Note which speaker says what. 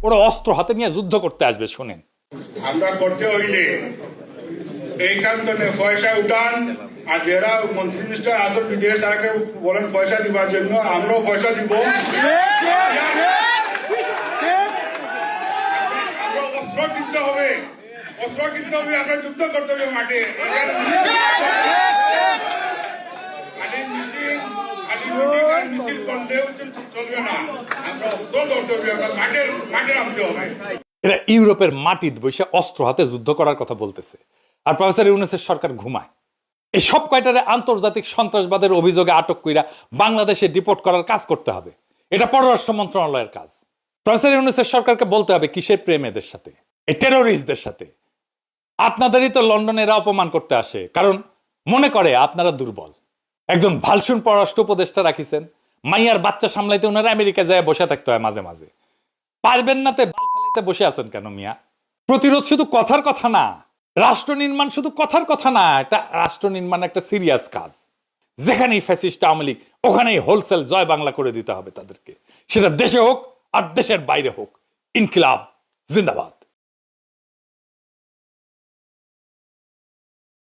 Speaker 1: ওরা অস্ত্র হাতে নিয়ে যুদ্ধ করতে আসবে। শোনেন,
Speaker 2: আমরা করতে হইলে এইখান থেকে পয়সা উঠান, আর যারা মন্ত্রী মিনিস্টার আসল বিদেশ তাকে বলেন পয়সা দিবার জন্য, আমরাও পয়সা দিব। আমরা অস্ত্র কিনতে হবে, আমরা যুদ্ধ করতে হবে মাঠে। মিছিল করলেও চলবে না, আমরা অস্ত্র ধরতে হবে, আমরা মাঠে নামতে হবে।
Speaker 1: এরা ইউরোপের মাটিতে বসে অস্ত্র হাতে যুদ্ধ করার কথা বলতেছে, আর প্রফেসর ইউনূসের সরকার ঘুমায়। এই সব কয়টারে আন্তর্জাতিক সন্ত্রাসবাদের অভিযোগে আটক কইরা বাংলাদেশে ডিপোর্ট করার কাজ করতে হবে। এটা পররাষ্ট্র মন্ত্রণালয়ের কাজ। প্রফেসর ইউনূসের সরকারকে বলতে হবে কিসের প্রেম এদের সাথে, এই টেরোরিস্টদের সাথে। আপনাদেরই তো লন্ডনে এরা অপমান করতে আসে, কারণ মনে করে আপনারা দুর্বল। একজন ভালসুন পররাষ্ট্র উপদেষ্টা রাখিছেন, মাইয়ার বাচ্চা সামলাইতে ওনারা আমেরিকা যায় বসে থাকতে হয় মাঝে মাঝে। পারবেন না তে বাল ফেলাইতে বসে আছেন কেন মিয়া? প্রতিরোধ শুধু কথার কথা না, রাষ্ট্র নির্মাণ শুধু কথার কথা না, এটা রাষ্ট্র নির্মাণ একটা সিরিয়াস কাজ। যেখানেই ফ্যাসিস্ট আওয়ামী লীগ, ওখানেই হোলসেল জয় বাংলা করে দিতে হবে তাদেরকে, সেটা দেশে হোক আর দেশের বাইরে হোক। ইনকিলাব জিন্দাবাদ।